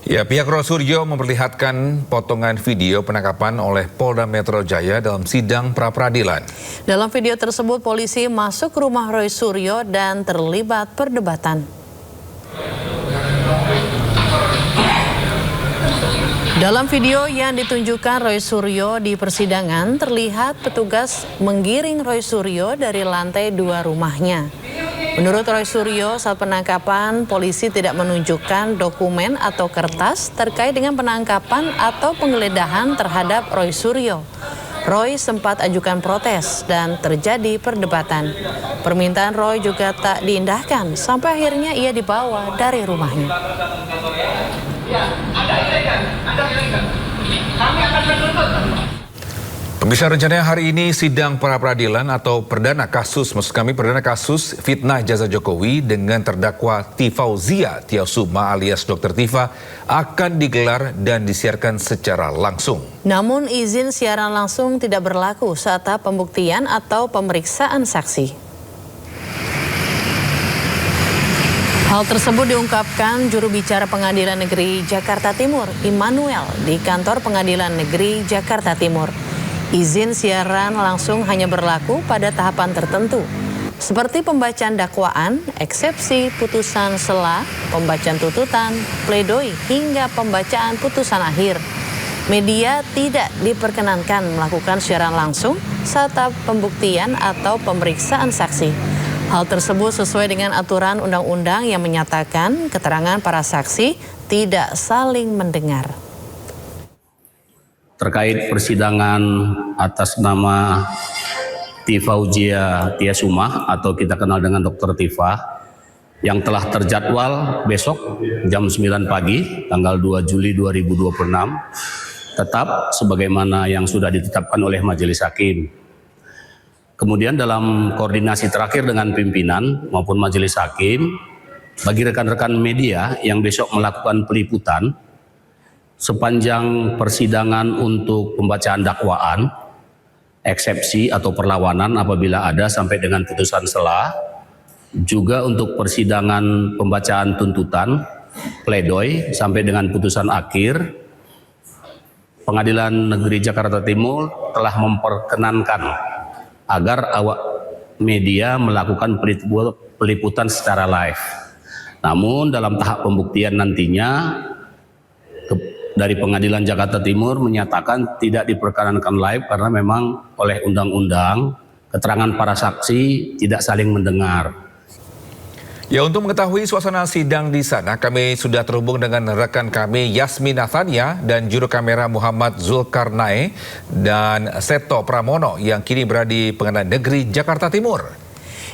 Ya, pihak Roy Suryo memperlihatkan potongan video penangkapan oleh Polda Metro Jaya dalam sidang pra-peradilan. Dalam video tersebut, polisi masuk ke rumah Roy Suryo dan terlibat perdebatan. Dalam video yang ditunjukkan Roy Suryo di persidangan, terlihat petugas menggiring Roy Suryo dari lantai 2 rumahnya. Menurut Roy Suryo, saat penangkapan, polisi tidak menunjukkan dokumen atau kertas terkait dengan penangkapan atau penggeledahan terhadap Roy Suryo. Roy sempat ajukan protes dan terjadi perdebatan. Permintaan Roy juga tak diindahkan sampai akhirnya ia dibawa dari rumahnya. Pemirsa, rencananya hari ini sidang pra-peradilan atau perdana kasus fitnah Jasa Jokowi dengan terdakwa Tifauzia Tiasuma alias Dr. Tifa akan digelar dan disiarkan secara langsung. Namun izin siaran langsung tidak berlaku saat tahap pembuktian atau pemeriksaan saksi. Hal tersebut diungkapkan juru bicara Pengadilan Negeri Jakarta Timur, Immanuel, di kantor Pengadilan Negeri Jakarta Timur. Izin siaran langsung hanya berlaku pada tahapan tertentu, seperti pembacaan dakwaan, eksepsi, putusan sela, pembacaan tuntutan, pledoi, hingga pembacaan putusan akhir. Media tidak diperkenankan melakukan siaran langsung saat tahap pembuktian atau pemeriksaan saksi. Hal tersebut sesuai dengan aturan undang-undang yang menyatakan keterangan para saksi tidak saling mendengar. Terkait persidangan atas nama Tifauzia Tiasuma atau kita kenal dengan Dr. Tifa yang telah terjadwal besok jam 9 pagi tanggal 2 Juli 2026 tetap sebagaimana yang sudah ditetapkan oleh Majelis Hakim. Kemudian dalam koordinasi terakhir dengan pimpinan maupun Majelis Hakim, bagi rekan-rekan media yang besok melakukan peliputan sepanjang persidangan untuk pembacaan dakwaan, eksepsi atau perlawanan apabila ada sampai dengan putusan sela, juga untuk persidangan pembacaan tuntutan, pledoi sampai dengan putusan akhir, Pengadilan Negeri Jakarta Timur telah memperkenankan agar awak media melakukan peliputan secara live. Namun dalam tahap pembuktian nantinya dari Pengadilan Jakarta Timur menyatakan tidak diperkenankan live karena memang oleh undang-undang keterangan para saksi tidak saling mendengar. Ya, untuk mengetahui suasana sidang di sana, kami sudah terhubung dengan rekan kami Yasmin Nathania dan juru kamera Muhammad Zulkarnae dan Seto Pramono yang kini berada di Pengadilan Negeri Jakarta Timur.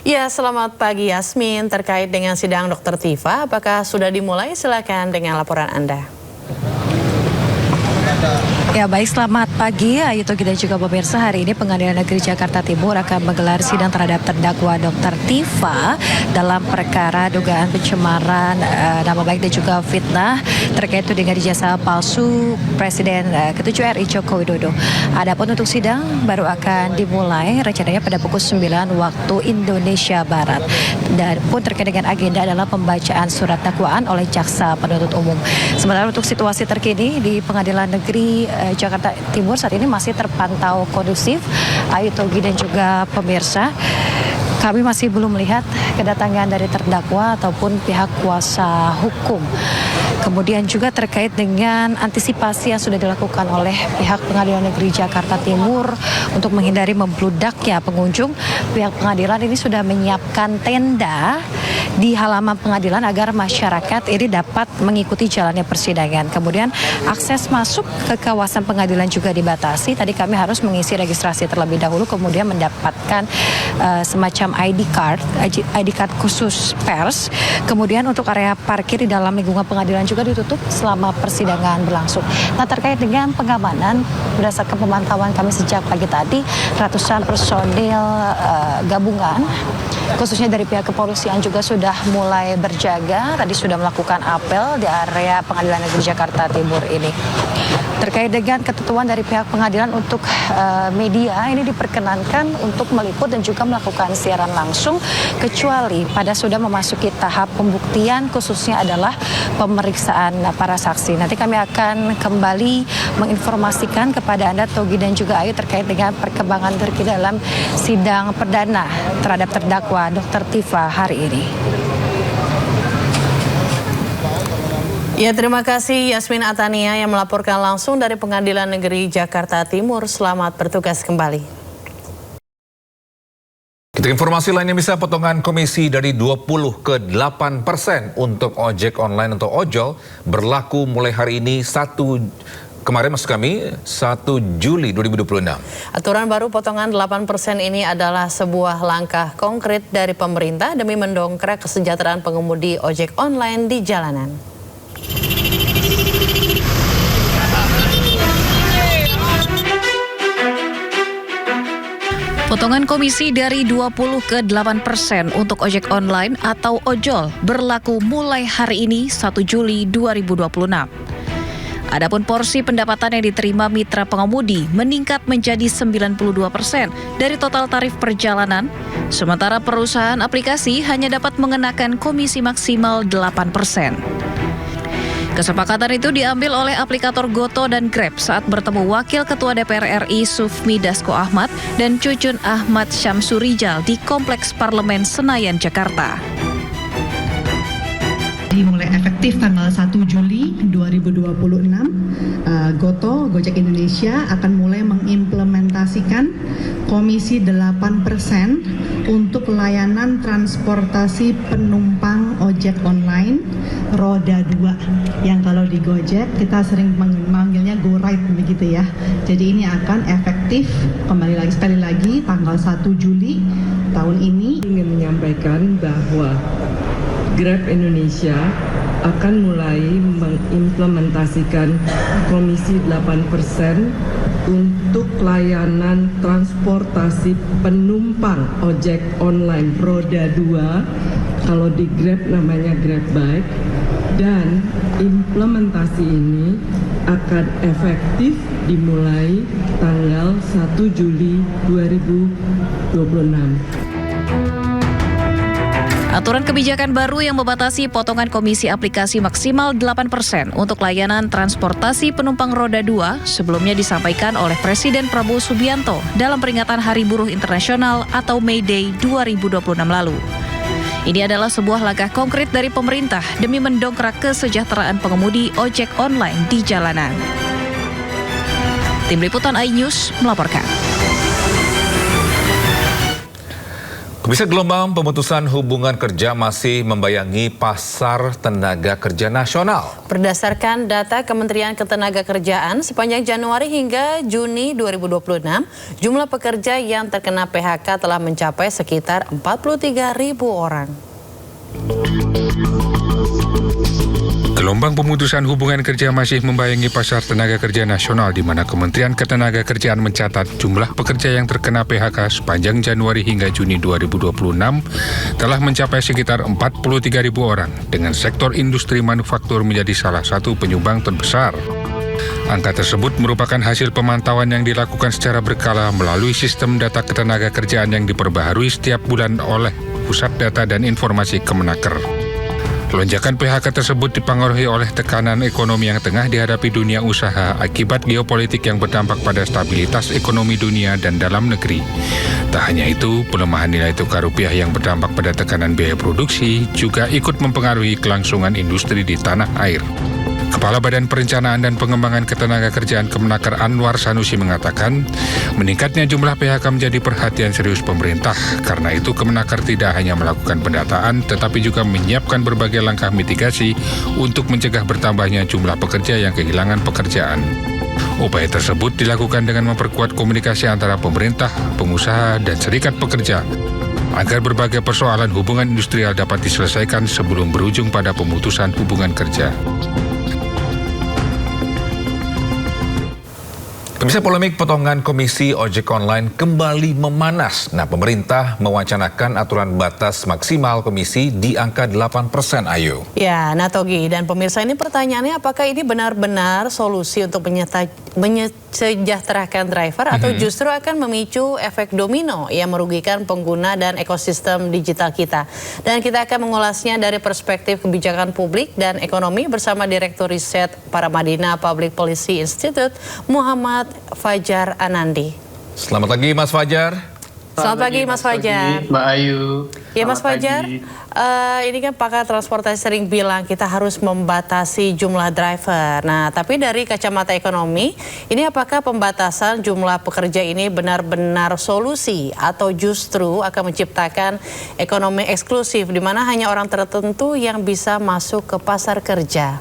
Ya, selamat pagi Yasmin. Terkait dengan sidang Dr. Tifa, apakah sudah dimulai? Silakan dengan laporan Anda. Ya, baik, selamat pagi Ayu Togi dan juga pemirsa. Hari ini Pengadilan Negeri Jakarta Timur akan menggelar sidang terhadap terdakwa Dr. Tifa dalam perkara dugaan pencemaran nama baik dan juga fitnah terkait tudingan ijazah palsu Presiden ke-7 RI Joko Widodo. Adapun untuk sidang baru akan dimulai rencananya pada pukul 9 waktu Indonesia Barat. Dan pun terkait dengan agenda adalah pembacaan surat dakwaan oleh jaksa penuntut umum. Sementara untuk situasi terkini di Pengadilan Negeri Jakarta Timur saat ini masih terpantau kondusif. Ayu Togi dan juga pemirsa, kami masih belum melihat kedatangan dari terdakwa ataupun pihak kuasa hukum. Kemudian juga terkait dengan antisipasi yang sudah dilakukan oleh pihak Pengadilan Negeri Jakarta Timur untuk menghindari membludaknya pengunjung, pihak pengadilan ini sudah menyiapkan tenda di halaman pengadilan agar masyarakat ini dapat mengikuti jalannya persidangan. Kemudian akses masuk ke kawasan pengadilan juga dibatasi. Tadi kami harus mengisi registrasi terlebih dahulu, kemudian mendapatkan semacam ID card khusus pers. Kemudian untuk area parkir di dalam lingkungan pengadilan juga ditutup selama persidangan berlangsung. Nah, terkait dengan pengamanan, berdasarkan pemantauan kami sejak pagi tadi, ratusan personil gabungan, khususnya dari pihak kepolisian juga sudah mulai berjaga. Tadi sudah melakukan apel di area Pengadilan Negeri Jakarta Timur ini. Terkait dengan ketentuan dari pihak pengadilan untuk media, ini diperkenankan untuk meliput dan juga melakukan siaran siaran langsung kecuali pada sudah memasuki tahap pembuktian, khususnya adalah pemeriksaan para saksi. Nanti kami akan kembali menginformasikan kepada Anda, Togi dan juga Ayu, terkait dengan perkembangan terkini dalam sidang perdana terhadap terdakwa Dr. Tifa hari ini. Ya, terima kasih Yasmin Atania yang melaporkan langsung dari Pengadilan Negeri Jakarta Timur. Selamat bertugas kembali. Kita informasi lainnya, bisa potongan komisi dari 20 ke 8% untuk ojek online atau ojol berlaku mulai hari ini 1 Juli 2026. Aturan baru potongan 8% ini adalah sebuah langkah konkret dari pemerintah demi mendongkrak kesejahteraan pengemudi ojek online di jalanan. Potongan komisi dari 20 ke 8% untuk ojek online atau ojol berlaku mulai hari ini 1 Juli 2026. Adapun porsi pendapatan yang diterima mitra pengemudi meningkat menjadi 92% dari total tarif perjalanan, sementara perusahaan aplikasi hanya dapat mengenakan komisi maksimal 8%. Kesepakatan itu diambil oleh aplikator Goto dan Grab saat bertemu Wakil Ketua DPR RI Sufmi Dasko Ahmad dan Cucun Ahmad Syamsurijal di Kompleks Parlemen Senayan, Jakarta. Dimulai efektif tanggal 1 Juli 2026, Gojek Indonesia akan mulai mengimplementasikan komisi 8% untuk layanan transportasi penumpang ojek online roda 2, yang kalau di Gojek kita sering memanggilnya GoRide begitu ya. Jadi ini akan efektif sekali lagi tanggal 1 Juli tahun ini. Ingin menyampaikan bahwa Grab Indonesia akan mulai mengimplementasikan komisi 8% untuk layanan transportasi penumpang ojek online roda 2, kalau di Grab namanya Grab Bike, dan implementasi ini akan efektif dimulai tanggal 1 Juli 2026. Aturan kebijakan baru yang membatasi potongan komisi aplikasi maksimal 8% untuk layanan transportasi penumpang roda 2 sebelumnya disampaikan oleh Presiden Prabowo Subianto dalam peringatan Hari Buruh Internasional atau May Day 2026 lalu. Ini adalah sebuah langkah konkret dari pemerintah demi mendongkrak kesejahteraan pengemudi ojek online di jalanan. Tim Liputan iNews melaporkan. Bisa gelombang pemutusan hubungan kerja masih membayangi pasar tenaga kerja nasional. Berdasarkan data Kementerian Ketenagakerjaan, sepanjang Januari hingga Juni 2026, jumlah pekerja yang terkena PHK telah mencapai sekitar 43.000 orang. Gelombang pemutusan hubungan kerja masih membayangi pasar tenaga kerja nasional, di mana Kementerian Ketenagakerjaan mencatat jumlah pekerja yang terkena PHK sepanjang Januari hingga Juni 2026 telah mencapai sekitar 43.000 orang, dengan sektor industri manufaktur menjadi salah satu penyumbang terbesar. Angka tersebut merupakan hasil pemantauan yang dilakukan secara berkala melalui sistem data ketenagakerjaan yang diperbaharui setiap bulan oleh Pusat Data dan Informasi Kemenaker. Lonjakan PHK tersebut dipengaruhi oleh tekanan ekonomi yang tengah dihadapi dunia usaha akibat geopolitik yang berdampak pada stabilitas ekonomi dunia dan dalam negeri. Tak hanya itu, pelemahan nilai tukar rupiah yang berdampak pada tekanan biaya produksi juga ikut mempengaruhi kelangsungan industri di tanah air. Kepala Badan Perencanaan dan Pengembangan Ketenagakerjaan Kemenaker Anwar Sanusi mengatakan, meningkatnya jumlah PHK menjadi perhatian serius pemerintah. Karena itu Kemenaker tidak hanya melakukan pendataan, tetapi juga menyiapkan berbagai langkah mitigasi untuk mencegah bertambahnya jumlah pekerja yang kehilangan pekerjaan. Upaya tersebut dilakukan dengan memperkuat komunikasi antara pemerintah, pengusaha, dan serikat pekerja, agar berbagai persoalan hubungan industrial dapat diselesaikan sebelum berujung pada pemutusan hubungan kerja. Pemirsa, polemik potongan komisi ojek online kembali memanas. Nah, pemerintah mewacanakan aturan batas maksimal komisi di angka 8%, Ayu. Ya, Natogi dan pemirsa, ini pertanyaannya apakah ini benar-benar solusi untuk menyejahterakan driver atau justru akan memicu efek domino yang merugikan pengguna dan ekosistem digital kita. Dan kita akan mengulasnya dari perspektif kebijakan publik dan ekonomi bersama Direktur Riset Paramadina Public Policy Institute, Muhammad Fajar Anandi. Selamat pagi, Mas Fajar. Selamat pagi, Mas Fajar. Mbak Ayu. Ya, Mas Fajar, ini kan pakar transportasi sering bilang kita harus membatasi jumlah driver. Nah, tapi dari kacamata ekonomi, ini apakah pembatasan jumlah pekerja ini benar-benar solusi atau justru akan menciptakan ekonomi eksklusif di mana hanya orang tertentu yang bisa masuk ke pasar kerja?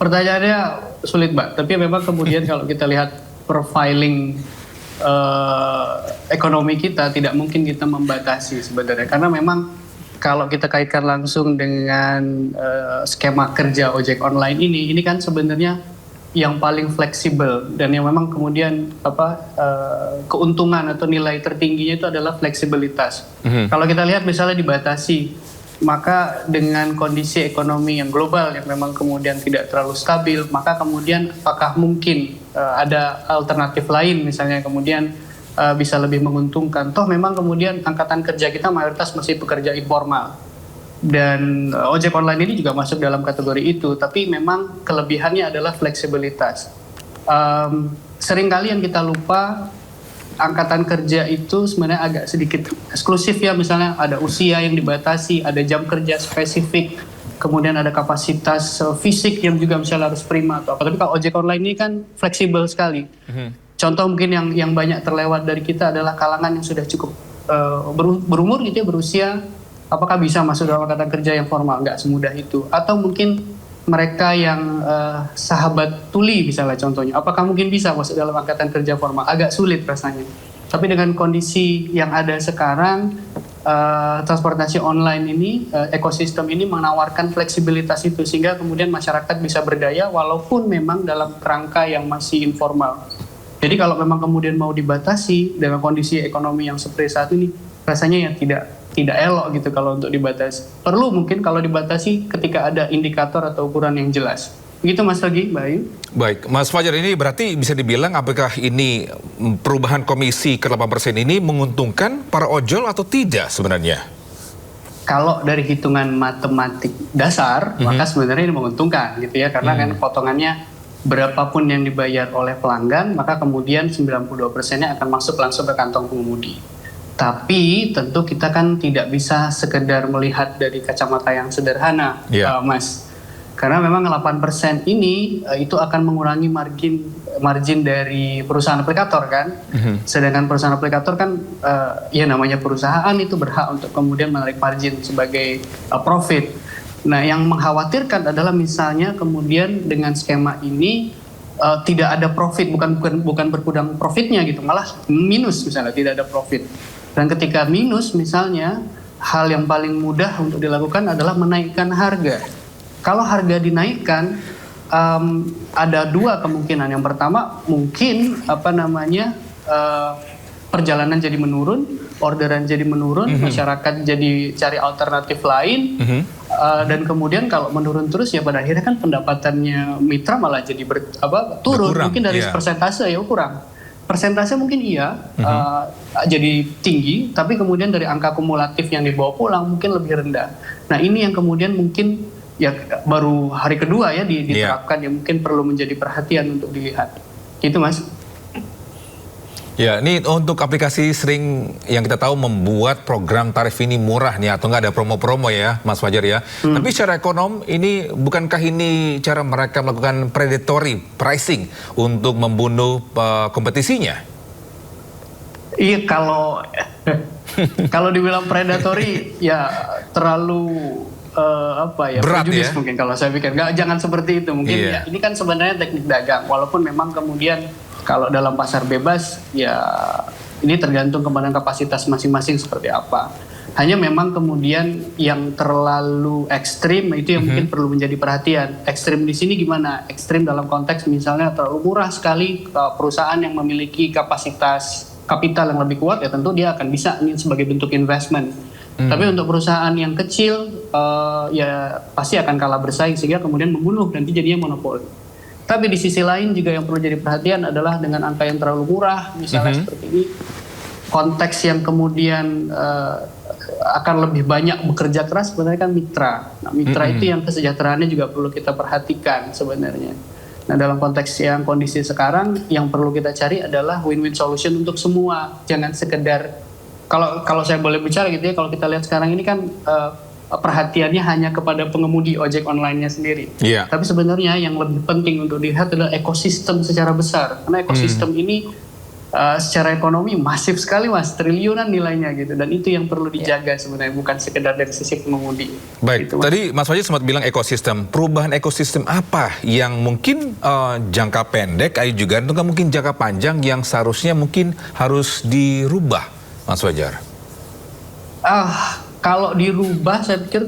Pertanyaannya sulit, Mbak. Tapi memang kemudian kalau kita lihat profiling ekonomi kita, tidak mungkin kita membatasi sebenarnya. Karena memang kalau kita kaitkan langsung dengan skema kerja ojek online ini kan sebenarnya yang paling fleksibel dan yang memang kemudian keuntungan atau nilai tertingginya itu adalah fleksibilitas. Kalau kita lihat misalnya dibatasi, maka dengan kondisi ekonomi yang global yang memang kemudian tidak terlalu stabil, maka kemudian apakah mungkin ada alternatif lain misalnya kemudian bisa lebih menguntungkan. Toh memang kemudian angkatan kerja kita mayoritas masih pekerja informal. Dan ojek online ini juga masuk dalam kategori itu, tapi memang kelebihannya adalah fleksibilitas. Seringkali yang kita lupa, angkatan kerja itu sebenarnya agak sedikit eksklusif ya, misalnya ada usia yang dibatasi, ada jam kerja spesifik, kemudian ada kapasitas fisik yang juga misalnya harus prima atau apa. Tapi kalau ojek online ini kan fleksibel sekali. Contoh mungkin yang banyak terlewat dari kita adalah kalangan yang sudah cukup berumur gitu ya, berusia, apakah bisa masuk dalam angkatan kerja yang formal? Nggak semudah itu. Atau mungkin mereka yang sahabat tuli misalnya contohnya, apakah mungkin bisa masuk dalam angkatan kerja formal? Agak sulit rasanya. Tapi dengan kondisi yang ada sekarang, transportasi online ini, ekosistem ini menawarkan fleksibilitas itu sehingga kemudian masyarakat bisa berdaya walaupun memang dalam kerangka yang masih informal. Jadi kalau memang kemudian mau dibatasi dengan kondisi ekonomi yang seperti saat ini, rasanya ya tidak elok gitu kalau untuk dibatasi. Perlu mungkin kalau dibatasi ketika ada indikator atau ukuran yang jelas. Begitu Mas Togi, Mbak Ayu. Baik, Mas Fajar, ini berarti bisa dibilang apakah ini perubahan komisi ke 8% ini menguntungkan para ojol atau tidak sebenarnya? Kalau dari hitungan matematik dasar, maka sebenarnya ini menguntungkan gitu ya, karena kan potongannya berapapun yang dibayar oleh pelanggan, maka kemudian 92%-nya akan masuk langsung ke kantong pengemudi. Tapi tentu kita kan tidak bisa sekedar melihat dari kacamata yang sederhana, Mas. Karena memang 8% ini itu akan mengurangi margin dari perusahaan aplikator kan. Sedangkan perusahaan aplikator kan ya namanya perusahaan itu berhak untuk kemudian menarik margin sebagai profit. Nah, yang mengkhawatirkan adalah misalnya kemudian dengan skema ini tidak ada profit, bukan berkurang profitnya gitu, malah minus misalnya, tidak ada profit. Dan ketika minus misalnya, hal yang paling mudah untuk dilakukan adalah menaikkan harga. Kalau harga dinaikkan, ada dua kemungkinan. Yang pertama mungkin perjalanan jadi menurun, orderan jadi menurun, masyarakat jadi cari alternatif lain, dan kemudian kalau menurun terus ya pada akhirnya kan pendapatannya mitra malah jadi turun, mungkin dari persentase ya kurang. Persentase mungkin iya jadi tinggi, tapi kemudian dari angka kumulatif yang dibawa pulang mungkin lebih rendah. Nah ini yang kemudian mungkin ya baru hari kedua ya diterapkan, ya mungkin perlu menjadi perhatian untuk dilihat. Gitu Mas. Ya, ini untuk aplikasi sering yang kita tahu membuat program tarif ini murah nih atau nggak ada promo-promo ya, Mas Fajar ya. Tapi secara ekonom ini bukankah ini cara mereka melakukan predatory pricing untuk membunuh kompetisinya? Iya, kalau dibilang predatory ya terlalu berat prejudis ya? Mungkin kalau saya pikir jangan seperti itu mungkin ya, ini kan sebenarnya teknik dagang walaupun memang kemudian kalau dalam pasar bebas ya ini tergantung kepada kapasitas masing-masing seperti apa. Hanya memang kemudian yang terlalu ekstrim itu yang mungkin perlu menjadi perhatian. Ekstrim di sini gimana? Ekstrim dalam konteks misalnya terlalu murah sekali perusahaan yang memiliki kapasitas kapital yang lebih kuat, ya tentu dia akan bisa ini sebagai bentuk investment. Tapi untuk perusahaan yang kecil ya pasti akan kalah bersaing sehingga kemudian membunuh, nanti jadinya monopoli. Tapi di sisi lain juga yang perlu jadi perhatian adalah dengan angka yang terlalu murah misalnya seperti ini, konteks yang kemudian akan lebih banyak bekerja keras sebenarnya kan mitra. Nah, mitra itu yang kesejahteraannya juga perlu kita perhatikan sebenarnya. Nah, dalam konteks yang kondisi sekarang yang perlu kita cari adalah win-win solution untuk semua. Jangan sekedar kalau saya boleh bicara gitu ya, kalau kita lihat sekarang ini kan perhatiannya hanya kepada pengemudi ojek online-nya sendiri. Yeah. Tapi sebenarnya yang lebih penting untuk dilihat adalah ekosistem secara besar. Karena ekosistem ini secara ekonomi masif sekali Mas, triliunan nilainya gitu, dan itu yang perlu dijaga sebenarnya, bukan sekedar dari sisi pengemudi. Baik, gitu, tadi Mas Fajar sempat bilang ekosistem. Perubahan ekosistem apa yang mungkin jangka pendek, juga atau mungkin jangka panjang yang seharusnya mungkin harus dirubah, Mas Fajar? Kalau dirubah saya pikir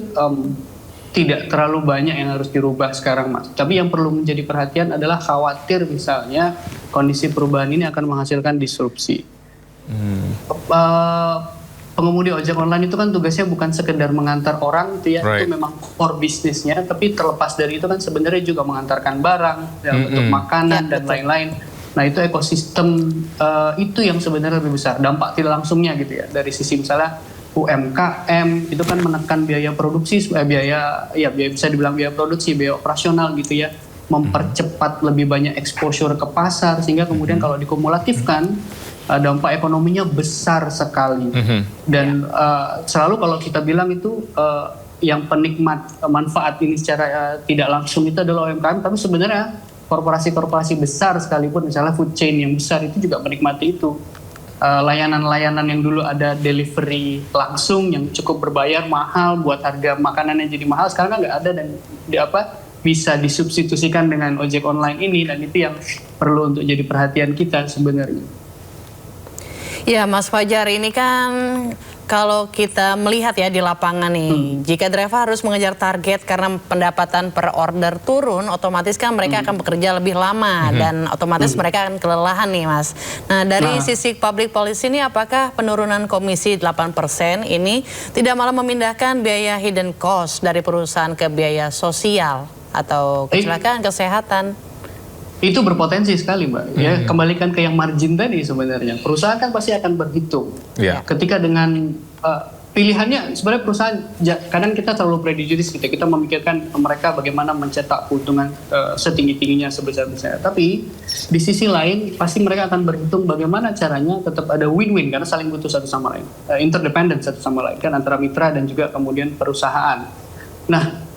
tidak terlalu banyak yang harus dirubah sekarang Mas. Tapi yang perlu menjadi perhatian adalah khawatir misalnya kondisi perubahan ini akan menghasilkan disrupsi. Pengemudi ojek online itu kan tugasnya bukan sekedar mengantar orang, itu ya, itu memang core bisnisnya. Tapi terlepas dari itu kan sebenarnya juga mengantarkan barang dalam bentuk makanan dan lain-lain. Nah itu ekosistem itu yang sebenarnya lebih besar dampak tidak langsungnya gitu ya, dari sisi misalnya UMKM itu kan menekan biaya produksi, biaya bisa dibilang biaya produksi, biaya operasional gitu ya, mempercepat lebih banyak exposure ke pasar sehingga kemudian kalau dikumulatifkan dampak ekonominya besar sekali. Dan selalu kalau kita bilang itu yang penikmat manfaat ini secara tidak langsung itu adalah UMKM, tapi sebenarnya korporasi-korporasi besar sekalipun misalnya food chain yang besar itu juga menikmati itu. Layanan-layanan yang dulu ada delivery langsung yang cukup berbayar mahal buat harga makanannya jadi mahal, sekarang kan nggak ada dan bisa disubstitusikan dengan ojek online ini, dan itu yang perlu untuk jadi perhatian kita sebenarnya. Ya Mas Fajar, ini kan kalau kita melihat ya di lapangan nih, jika driver harus mengejar target karena pendapatan per order turun, otomatis kan mereka akan bekerja lebih lama dan otomatis mereka akan kelelahan nih Mas. Nah dari sisi public policy ini, apakah penurunan komisi 8% ini tidak malah memindahkan biaya hidden cost dari perusahaan ke biaya sosial atau kecelakaan kesehatan? Itu berpotensi sekali Mbak. Ya, kembalikan ke yang margin tadi sebenarnya. Perusahaan kan pasti akan berhitung. Ketika dengan pilihannya sebenarnya perusahaan, kadang kita terlalu prejudis gitu. Kita memikirkan mereka bagaimana mencetak keuntungan setinggi-tingginya sebesar-besarnya. Tapi di sisi lain pasti mereka akan berhitung bagaimana caranya tetap ada win-win karena saling butuh satu sama lain. Interdependent satu sama lain kan antara mitra dan juga kemudian perusahaan. Nah,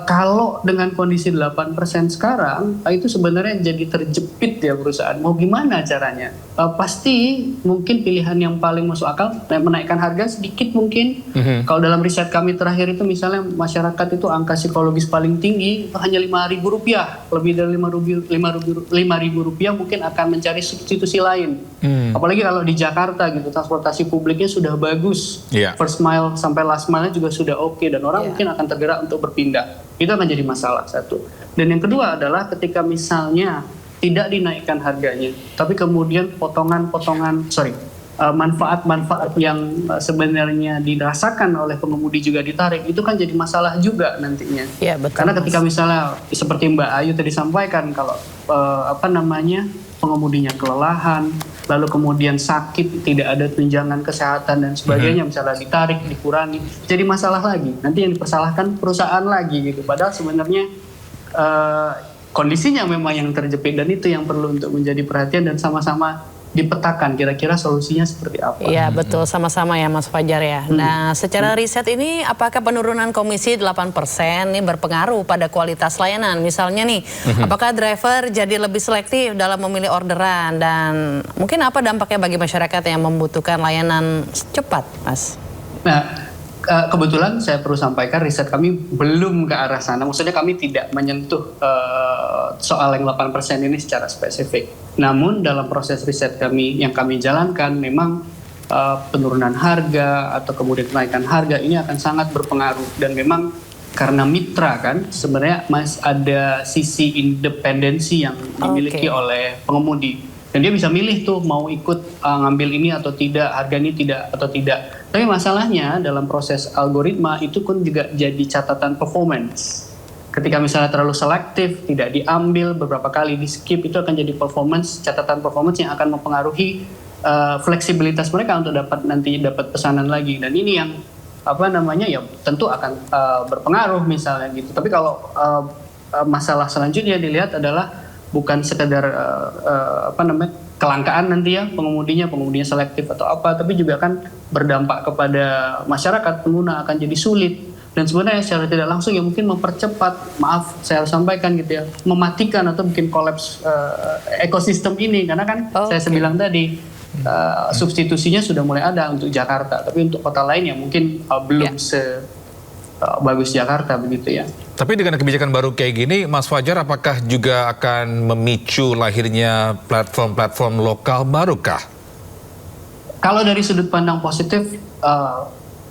kalau dengan kondisi 8% sekarang, itu sebenarnya jadi terjepit ya perusahaan. Mau gimana caranya? Pasti mungkin pilihan yang paling masuk akal, menaikkan harga sedikit mungkin. Kalau dalam riset kami terakhir itu misalnya masyarakat itu angka psikologis paling tinggi hanya Rp5.000. Lebih dari Rp5.000 mungkin akan mencari substitusi lain. Apalagi kalau di Jakarta gitu, transportasi publiknya sudah bagus. First mile sampai last mile juga sudah oke, dan orang mungkin akan tergerak untuk berpindah. Itu akan jadi masalah satu. Dan yang kedua adalah ketika misalnya tidak dinaikkan harganya, tapi kemudian manfaat-manfaat yang sebenarnya dirasakan oleh pengemudi juga ditarik, itu kan jadi masalah juga nantinya. Ya, betul, karena ketika misalnya seperti Mbak Ayu tadi sampaikan, kalau pengemudinya kelelahan, lalu kemudian sakit, tidak ada tunjangan kesehatan dan sebagainya, misalnya ditarik, dikurangi, jadi masalah lagi. Nanti yang dipersalahkan perusahaan lagi gitu. Padahal sebenarnya kondisinya memang yang terjepit, dan itu yang perlu untuk menjadi perhatian dan sama-sama dipetakan kira-kira solusinya seperti apa. Iya betul, sama-sama ya Mas Fajar ya. Nah secara riset ini, apakah penurunan komisi 8% ini berpengaruh pada kualitas layanan? Misalnya nih, apakah driver jadi lebih selektif dalam memilih orderan, dan mungkin apa dampaknya bagi masyarakat yang membutuhkan layanan cepat, Mas? Nah, kebetulan saya perlu sampaikan riset kami belum ke arah sana. Maksudnya kami tidak menyentuh soal yang 8% ini secara spesifik. Namun dalam proses riset kami yang kami jalankan, memang penurunan harga atau kemudian kenaikan harga ini akan sangat berpengaruh. Dan memang karena mitra kan sebenarnya ada sisi independensi yang dimiliki oleh pengemudi. Dan dia bisa milih tuh mau ikut ngambil ini atau tidak, harga ini tidak atau tidak. Tapi masalahnya dalam proses algoritma itu pun juga jadi catatan performance. Ketika misalnya terlalu selektif, tidak diambil, beberapa kali di skip, itu akan jadi catatan performance yang akan mempengaruhi fleksibilitas mereka untuk dapat pesanan lagi. Dan ini yang ya tentu akan berpengaruh misalnya gitu. Tapi kalau masalah selanjutnya dilihat adalah bukan sekedar kelangkaan nanti ya pengemudinya selektif atau apa, tapi juga akan berdampak kepada masyarakat pengguna, akan jadi sulit. Dan sebenarnya secara tidak langsung ya mungkin mempercepat, maaf saya harus sampaikan gitu ya, mematikan atau bikin kolaps ekosistem ini. Karena kan saya bilang tadi substitusinya sudah mulai ada untuk Jakarta, tapi untuk kota lain ya mungkin belum sebagus Jakarta begitu ya. Tapi dengan kebijakan baru kayak gini, Mas Fajar, apakah juga akan memicu lahirnya platform-platform lokal barukah? Kalau dari sudut pandang positif,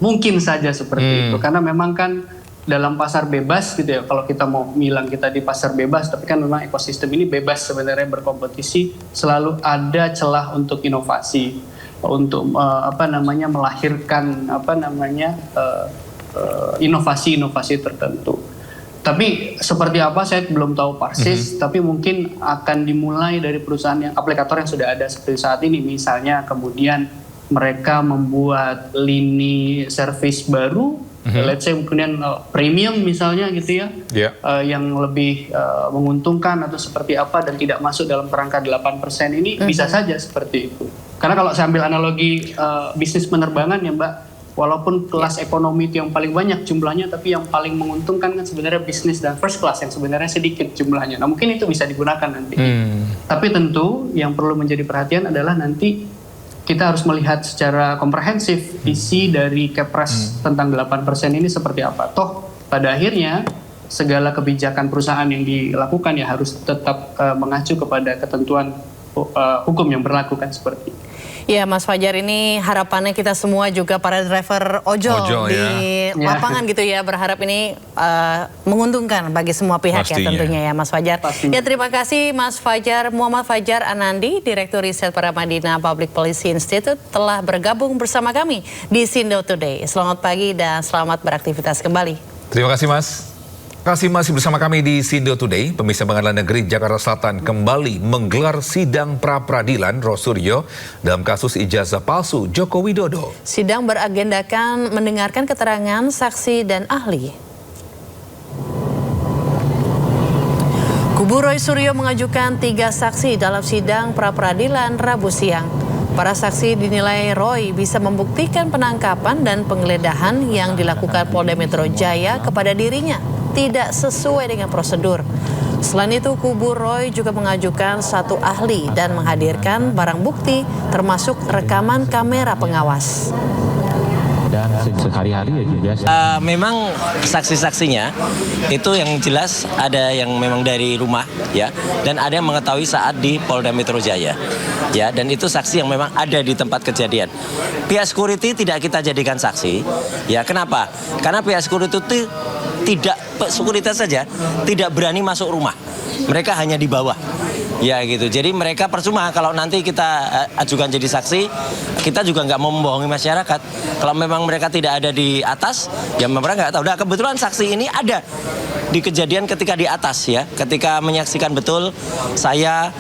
mungkin saja seperti itu. Karena memang kan dalam pasar bebas gitu ya, kalau kita mau bilang kita di pasar bebas, tapi kan memang ekosistem ini bebas sebenarnya berkompetisi, selalu ada celah untuk inovasi, untuk melahirkan inovasi-inovasi tertentu. Tapi seperti apa saya belum tahu persis, tapi mungkin akan dimulai dari perusahaan yang aplikator yang sudah ada seperti saat ini. Misalnya kemudian mereka membuat lini service baru, let's say kemudian premium misalnya gitu ya, yang lebih menguntungkan atau seperti apa dan tidak masuk dalam kerangka 8% ini, bisa saja seperti itu. Karena kalau saya ambil analogi bisnis penerbangan ya Mbak, walaupun kelas ekonomi itu yang paling banyak jumlahnya, tapi yang paling menguntungkan kan sebenarnya bisnis dan first class yang sebenarnya sedikit jumlahnya. Nah mungkin itu bisa digunakan nanti. Tapi tentu yang perlu menjadi perhatian adalah nanti kita harus melihat secara komprehensif isi dari Kepres tentang 8% ini seperti apa. Toh pada akhirnya segala kebijakan perusahaan yang dilakukan ya harus tetap mengacu kepada ketentuan hukum yang berlaku kan seperti itu. Ya Mas Fajar, ini harapannya kita semua juga para driver ojol di lapangan gitu ya, berharap ini menguntungkan bagi semua pihak ya tentunya ya Mas Fajar. Ya terima kasih Mas Fajar, Muhammad Fajar Anandi, Direktur Riset Paramadina Public Policy Institute telah bergabung bersama kami di Sindo Today. Selamat pagi dan selamat beraktivitas kembali. Terima kasih Mas. Terima kasih masih bersama kami di Sindo Today. Pemirsa, Pengadilan Negeri Jakarta Selatan kembali menggelar sidang pra-peradilan Rosuryo dalam kasus ijazah palsu Joko Widodo. Sidang beragendakan mendengarkan keterangan saksi dan ahli. Kubu Roy Suryo mengajukan 3 saksi dalam sidang pra-peradilan Rabu siang. Para saksi dinilai Roy bisa membuktikan penangkapan dan penggeledahan yang dilakukan Polda Metro Jaya kepada dirinya tidak sesuai dengan prosedur. Selain itu, kubu Roy juga mengajukan 1 ahli dan menghadirkan barang bukti termasuk rekaman kamera pengawas. Dan sehari-hari ya biasa. Memang saksi-saksinya itu yang jelas ada yang memang dari rumah ya, dan ada yang mengetahui saat di Polda Metro Jaya ya, dan itu saksi yang memang ada di tempat kejadian. Pihak security tidak kita jadikan saksi ya. Kenapa? Karena pihak security itu tidak sekuritas saja tidak berani masuk rumah, mereka hanya di bawah. Ya gitu, jadi mereka percuma kalau nanti kita ajukan jadi saksi, kita juga nggak mau membohongi masyarakat. Kalau memang mereka tidak ada di atas, ya mereka nggak tahu. Nah kebetulan saksi ini ada di kejadian ketika di atas ya, ketika menyaksikan betul saya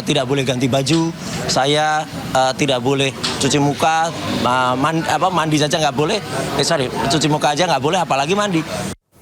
tidak boleh ganti baju, saya tidak boleh cuci muka, mandi saja nggak boleh, cuci muka aja nggak boleh, apalagi mandi.